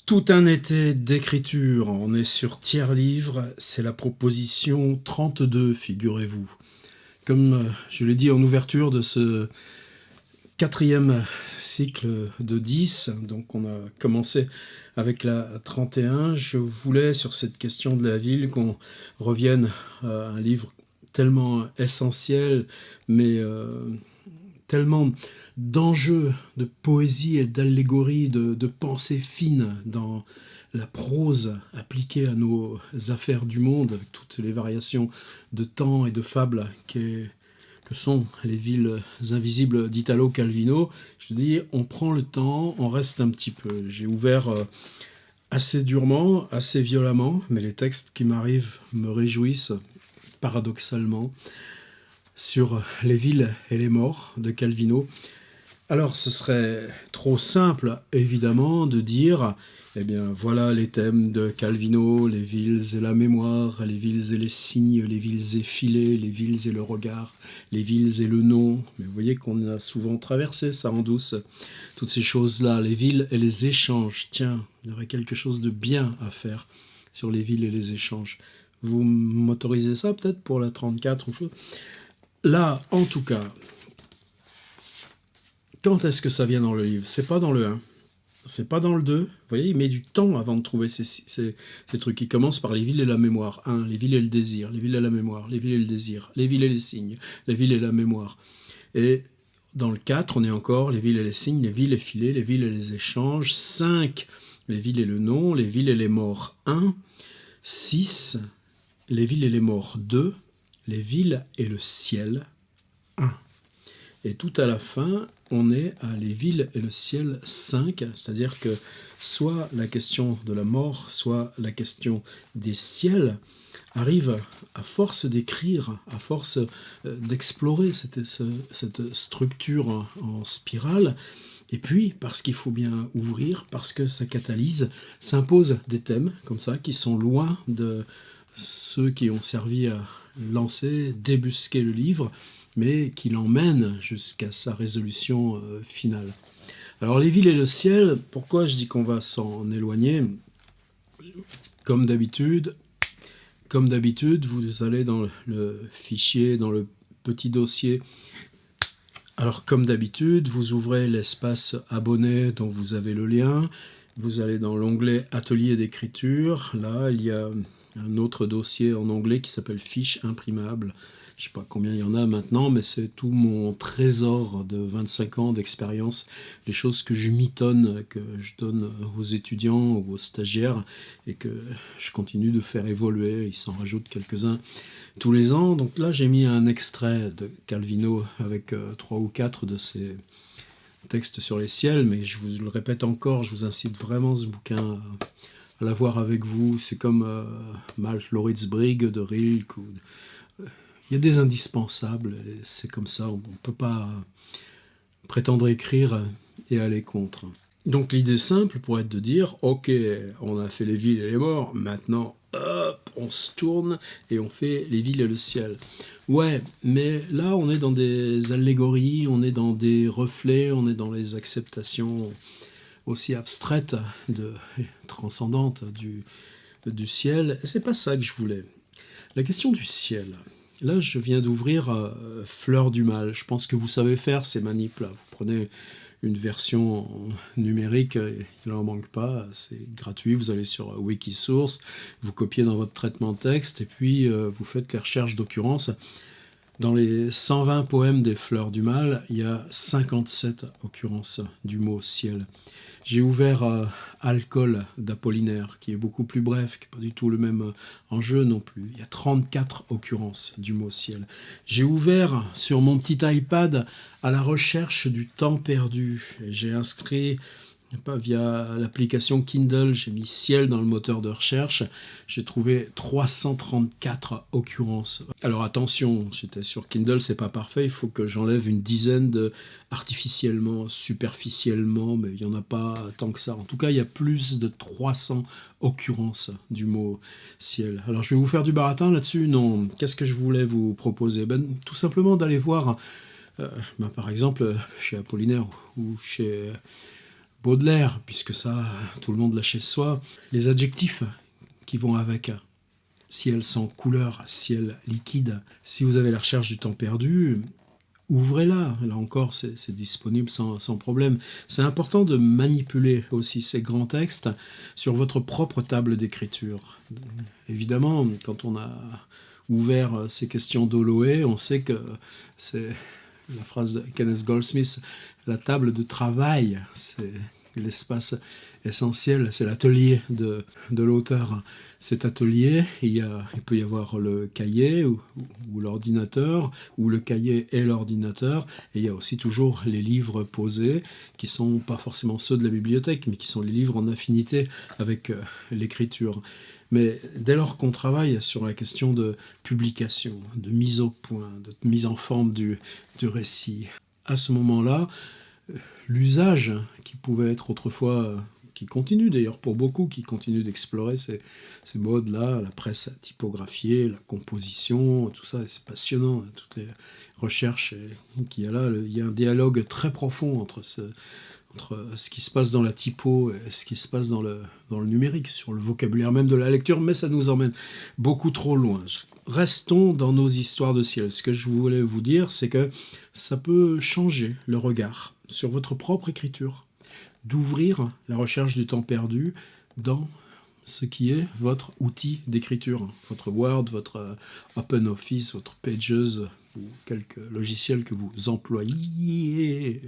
Tout un été d'écriture, on est sur tiers livre, c'est la proposition 32, figurez-vous. Comme je l'ai dit en ouverture de ce quatrième cycle de 10, donc on a commencé avec la 31, je voulais sur cette question de la ville qu'on revienne à un livre tellement essentiel, mais tellement d'enjeux, de poésie et d'allégorie, de pensée fine dans la prose appliquée à nos affaires du monde, avec toutes les variations de temps et de fables que sont les villes invisibles d'Italo Calvino. Je dis, on prend le temps, on reste un petit peu. J'ai ouvert assez durement, assez violemment, mais les textes qui m'arrivent me réjouissent paradoxalement, sur les villes et les morts de Calvino. Alors ce serait trop simple, évidemment, de dire, eh bien voilà les thèmes de Calvino, les villes et la mémoire, les villes et les signes, les villes effilées, les villes et le regard, les villes et le nom. Mais vous voyez qu'on a souvent traversé ça en douce, toutes ces choses-là, les villes et les échanges. Tiens, il y aurait quelque chose de bien à faire sur les villes et les échanges. Vous m'autorisez ça peut-être pour la 34 ou chose. Là, en tout cas, quand est-ce que ça vient dans le livre? C'est pas dans le 1, c'est pas dans le 2. Vous voyez, il met du temps avant de trouver ces trucs. Il commence par les villes et la mémoire. 1, les villes et le désir, les villes et la mémoire, les villes et le désir, les villes et les signes, les villes et la mémoire. Et dans le 4, on est encore les villes et les signes, les villes effilées, les villes et les échanges. 5, les villes et le nom, les villes et les morts. 1, 6, les villes et les morts. 2, les villes et le ciel. 1. Et tout à la fin, on est à les villes et le ciel 5, c'est-à-dire que soit la question de la mort, soit la question des ciels arrive à force d'écrire, à force d'explorer cette structure en spirale. Et puis, parce qu'il faut bien ouvrir, parce que ça catalyse, s'impose des thèmes comme ça qui sont loin de ceux qui ont servi à lancer, débusquer le livre, mais qui l'emmène jusqu'à sa résolution finale. Alors les villes et le ciel, pourquoi je dis qu'on va s'en éloigner? Comme d'habitude, vous allez dans le fichier, dans le petit dossier. Alors comme d'habitude, vous ouvrez l'espace abonné dont vous avez le lien. Vous allez dans l'onglet atelier d'écriture. Là, il y a un autre dossier en anglais qui s'appelle fiches imprimables. Je ne sais pas combien il y en a maintenant, mais c'est tout mon trésor de 25 ans d'expérience, les choses que je mitonne, que je donne aux étudiants ou aux stagiaires et que je continue de faire évoluer. Il s'en rajoute quelques-uns tous les ans. Donc là, j'ai mis un extrait de Calvino avec 3 ou 4 de ses textes sur les ciels, mais je vous le répète encore, je vous incite vraiment ce bouquin à l'avoir avec vous. C'est comme Malf Laurits-Brigg de Rilke. Il y a des indispensables, c'est comme ça, on ne peut pas prétendre écrire et aller contre. Donc l'idée simple pourrait être de dire, ok, on a fait les villes et les morts, maintenant, hop, on se tourne et on fait les villes et le ciel. Ouais, mais là on est dans des allégories, on est dans des reflets, on est dans les acceptations aussi abstraites, transcendantes du ciel. Et c'est pas ça que je voulais. La question du ciel. Là, je viens d'ouvrir Fleur du Mal. Je pense que vous savez faire ces manips-là. Vous prenez une version numérique, il n'en manque pas, c'est gratuit. Vous allez sur Wikisource, vous copiez dans votre traitement de texte et puis vous faites les recherches d'occurrence. Dans les 120 poèmes des Fleurs du Mal, il y a 57 occurrences du mot ciel. J'ai ouvert Alcool d'Apollinaire, qui est beaucoup plus bref, qui n'est pas du tout le même enjeu non plus. Il y a 34 occurrences du mot ciel. J'ai ouvert sur mon petit iPad à la recherche du temps perdu. J'ai inscrit, pas via l'application Kindle, j'ai mis ciel dans le moteur de recherche. J'ai trouvé 334 occurrences. Alors attention, j'étais sur Kindle, c'est pas parfait, il faut que j'enlève une dizaine de artificiellement, superficiellement, mais il n'y en a pas tant que ça. En tout cas, il y a plus de 300 occurrences du mot ciel. Alors je vais vous faire du baratin là-dessus? Non. Qu'est-ce que je voulais vous proposer? Tout simplement d'aller voir, par exemple, chez Apollinaire ou chez Baudelaire, puisque ça, tout le monde l'a chez soi, les adjectifs qui vont avec. Ciel sans couleur, ciel liquide. Si vous avez la recherche du temps perdu, ouvrez-la. Là encore, c'est disponible sans problème. C'est important de manipuler aussi ces grands textes sur votre propre table d'écriture. Évidemment, quand on a ouvert ces questions d'Holloway, on sait que c'est la phrase de Kenneth Goldsmith, la table de travail, c'est l'espace essentiel, c'est l'atelier de l'auteur. Cet atelier, il peut y avoir le cahier ou l'ordinateur, ou le cahier et l'ordinateur, et il y a aussi toujours les livres posés, qui sont pas forcément ceux de la bibliothèque, mais qui sont les livres en affinité avec l'écriture. Mais dès lors qu'on travaille sur la question de publication, de mise au point, de mise en forme du récit, à ce moment-là, l'usage qui pouvait être autrefois, qui continue d'ailleurs pour beaucoup, qui continue d'explorer ces modes-là, la presse typographiée, la composition, tout ça, c'est passionnant, toutes les recherches qu'il y a là. Il y a un dialogue très profond entre ce qui se passe dans la typo et ce qui se passe dans le numérique, sur le vocabulaire même de la lecture, mais ça nous emmène beaucoup trop loin. Restons dans nos histoires de ciel. Ce que je voulais vous dire, c'est que ça peut changer le regard sur votre propre écriture, d'ouvrir la recherche du temps perdu dans ce qui est votre outil d'écriture, votre Word, votre OpenOffice, votre Pages, ou quelques logiciels que vous employez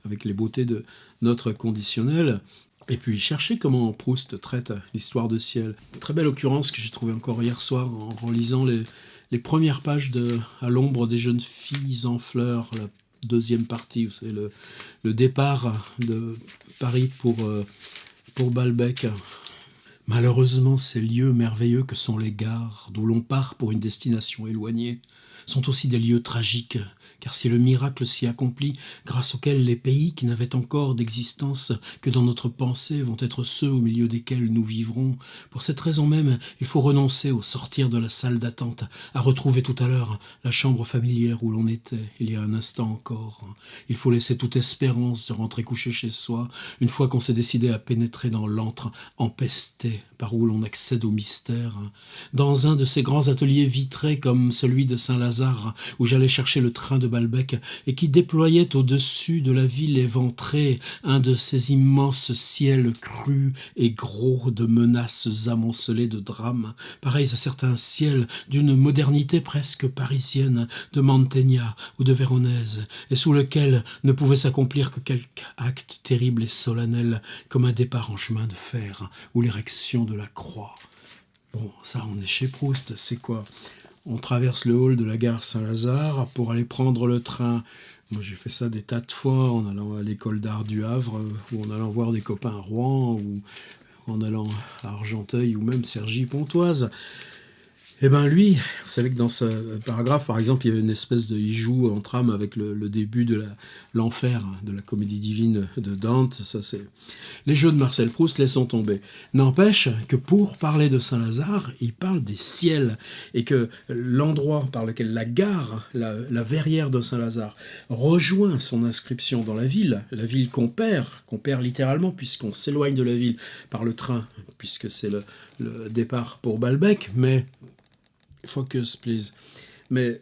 avec les beautés de notre conditionnel. Et puis cherchez comment Proust traite l'histoire de ciel. Une très belle occurrence que j'ai trouvée encore hier soir en relisant les premières pages de À l'ombre des jeunes filles en fleurs, la deuxième partie, vous savez, le départ de Paris pour Balbec. Malheureusement, ces lieux merveilleux que sont les gares, d'où l'on part pour une destination éloignée, sont aussi des lieux tragiques, car c'est le miracle s'y accompli, grâce auquel les pays qui n'avaient encore d'existence que dans notre pensée vont être ceux au milieu desquels nous vivrons. Pour cette raison même, il faut renoncer au sortir de la salle d'attente, à retrouver tout à l'heure la chambre familière où l'on était, il y a un instant encore. Il faut laisser toute espérance de rentrer coucher chez soi, une fois qu'on s'est décidé à pénétrer dans l'antre empesté par où l'on accède au mystère. Dans un de ces grands ateliers vitrés comme celui de Saint-Lazare, où j'allais chercher le train de Balbec et qui déployait au-dessus de la ville éventrée un de ces immenses ciels crus et gros de menaces amoncelées de drames, pareils à certains ciels d'une modernité presque parisienne, de Mantegna ou de Véronèse, et sous lequel ne pouvait s'accomplir que quelque acte terrible et solennel, comme un départ en chemin de fer ou l'érection de la croix. Bon, ça, on est chez Proust, c'est quoi ? On traverse le hall de la gare Saint-Lazare pour aller prendre le train. Moi, j'ai fait ça des tas de fois en allant à l'école d'art du Havre, ou en allant voir des copains à Rouen, ou en allant à Argenteuil, ou même Cergy-Pontoise. Eh bien lui, vous savez que dans ce paragraphe, par exemple, il y a une espèce de... Il joue en trame avec le début de l'enfer, de la comédie divine de Dante. Ça, c'est les jeux de Marcel Proust, laissons tomber. N'empêche que pour parler de Saint-Lazare, il parle des ciels, et que l'endroit par lequel la gare, la verrière de Saint-Lazare, rejoint son inscription dans la ville qu'on perd littéralement, puisqu'on s'éloigne de la ville par le train, puisque c'est le départ pour Balbec, mais... Focus, please. Mais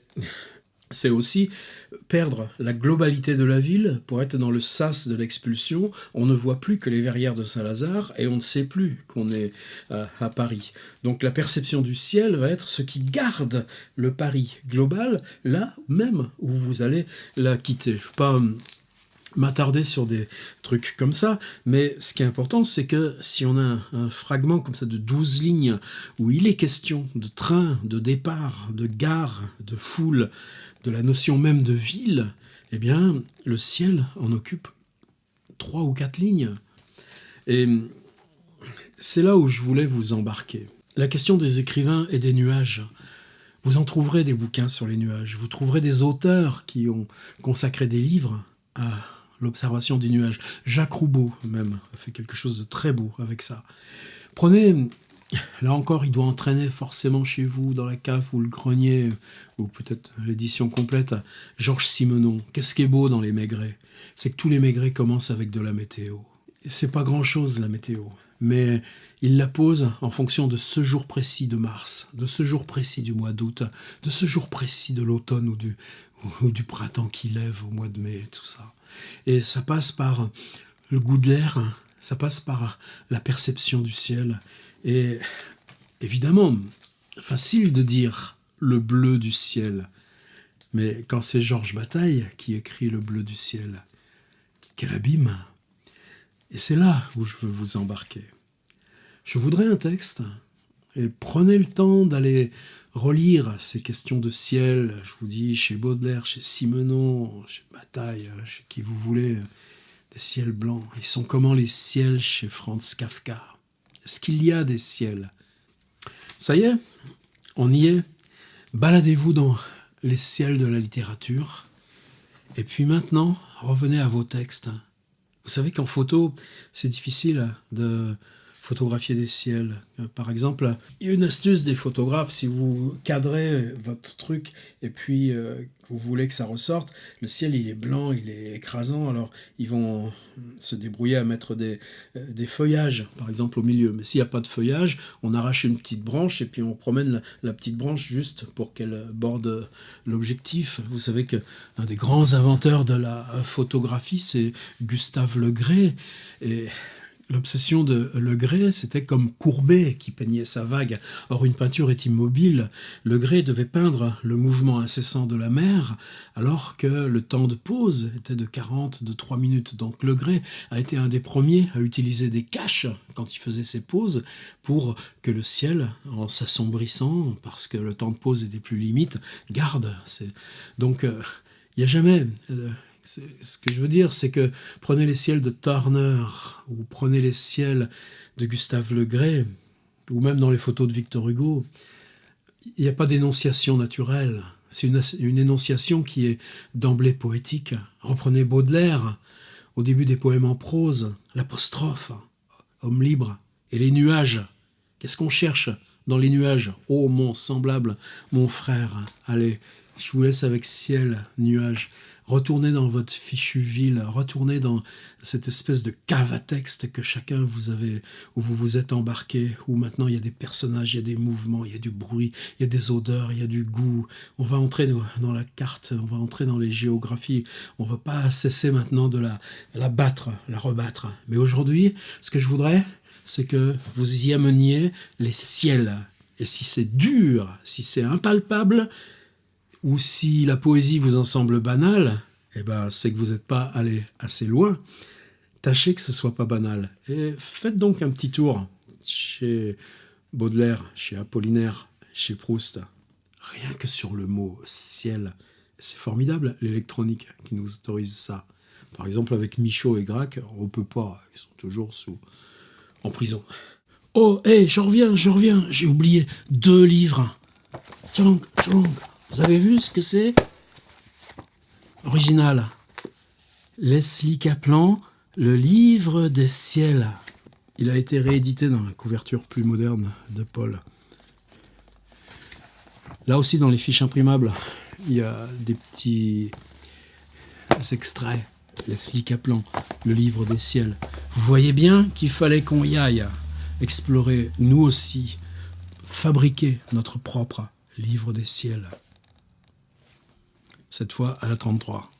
c'est aussi perdre la globalité de la ville pour être dans le sas de l'expulsion. On ne voit plus que les verrières de Saint-Lazare et on ne sait plus qu'on est à Paris. Donc la perception du ciel va être ce qui garde le Paris global là même où vous allez la quitter. Je ne vais pas m'attarder sur des trucs comme ça, mais ce qui est important, c'est que si on a un fragment comme ça de 12 lignes, où il est question de train, de départ, de gare, de foule, de la notion même de ville, eh bien, le ciel en occupe 3 ou 4 lignes. Et c'est là où je voulais vous embarquer. La question des écrivains et des nuages. Vous en trouverez des bouquins sur les nuages, vous trouverez des auteurs qui ont consacré des livres à l'observation des nuages. Jacques Roubaud, même, a fait quelque chose de très beau avec ça. Prenez, là encore, il doit entraîner forcément chez vous, dans la cave ou le grenier, ou peut-être l'édition complète, Georges Simenon. Qu'est-ce qui est beau dans les Maigret ? C'est que tous les Maigret commencent avec de la météo. c'est pas grand-chose la météo, mais il la pose en fonction de ce jour précis de mars, de ce jour précis du mois d'août, de ce jour précis de l'automne ou du printemps qui lève au mois de mai, tout ça. Et ça passe par le goût de l'air, ça passe par la perception du ciel. Et évidemment, facile de dire le bleu du ciel, mais quand c'est Georges Bataille qui écrit le bleu du ciel, quel abîme! Et c'est là où je veux vous embarquer. Je voudrais un texte, et prenez le temps d'aller relire ces questions de ciel, je vous dis, chez Baudelaire, chez Simenon, chez Bataille, chez qui vous voulez, des ciels blancs. Ils sont comment les ciels chez Franz Kafka? Est-ce qu'il y a des ciels? Ça y est, on y est. Baladez-vous dans les ciels de la littérature. Et puis maintenant, revenez à vos textes. Vous savez qu'en photo, c'est difficile de photographier des ciels. Par exemple, il y a une astuce des photographes, si vous cadrez votre truc et puis vous voulez que ça ressorte, le ciel il est blanc, il est écrasant, alors ils vont se débrouiller à mettre des feuillages, par exemple, au milieu. Mais s'il n'y a pas de feuillage, on arrache une petite branche et puis on promène la petite branche juste pour qu'elle borde l'objectif. Vous savez qu'un des grands inventeurs de la photographie, c'est Gustave Le Gray, et l'obsession de Le Gray, c'était comme Courbet qui peignait sa vague. Or, une peinture est immobile. Le Gray devait peindre le mouvement incessant de la mer, alors que le temps de pause était de 3 minutes. Donc, Le Gray a été un des premiers à utiliser des caches quand il faisait ses pauses pour que le ciel, en s'assombrissant, parce que le temps de pause était plus limite, garde. Donc, il n'y a jamais... Ce que je veux dire, c'est que prenez les ciels de Turner ou prenez les ciels de Gustave Le Gray ou même dans les photos de Victor Hugo, il n'y a pas d'énonciation naturelle. C'est une énonciation qui est d'emblée poétique. Reprenez Baudelaire, au début des poèmes en prose, l'apostrophe, homme libre, et les nuages. Qu'est-ce qu'on cherche dans les nuages? Oh mon semblable, mon frère, allez, je vous laisse avec ciel, nuages. Retournez dans votre fichue ville, retournez dans cette espèce de cave à texte que chacun où vous vous êtes embarqué, où maintenant il y a des personnages, il y a des mouvements, il y a du bruit, il y a des odeurs, il y a du goût. On va entrer dans la carte, on va entrer dans les géographies. On ne va pas cesser maintenant de la battre, la rebattre. Mais aujourd'hui, ce que je voudrais, c'est que vous y ameniez les ciels. Et si c'est dur, si c'est impalpable, ou si la poésie vous en semble banale, eh ben, c'est que vous n'êtes pas allé assez loin. Tâchez que ce ne soit pas banal. Et faites donc un petit tour chez Baudelaire, chez Apollinaire, chez Proust. Rien que sur le mot « ciel ». C'est formidable, l'électronique qui nous autorise ça. Par exemple, avec Michaud et Grac, on ne peut pas. Ils sont toujours en prison. Oh, hé, je reviens, j'ai oublié 2 livres. Tchang. Vous avez vu ce que c'est? Original. Leslie Kaplan, Le livre des ciels. Il a été réédité dans la couverture plus moderne de Paul. Là aussi, dans les fiches imprimables, il y a des petits extraits. Leslie Kaplan, Le livre des ciels. Vous voyez bien qu'il fallait qu'on y aille explorer, nous aussi, fabriquer notre propre livre des ciels. Cette fois à la 33.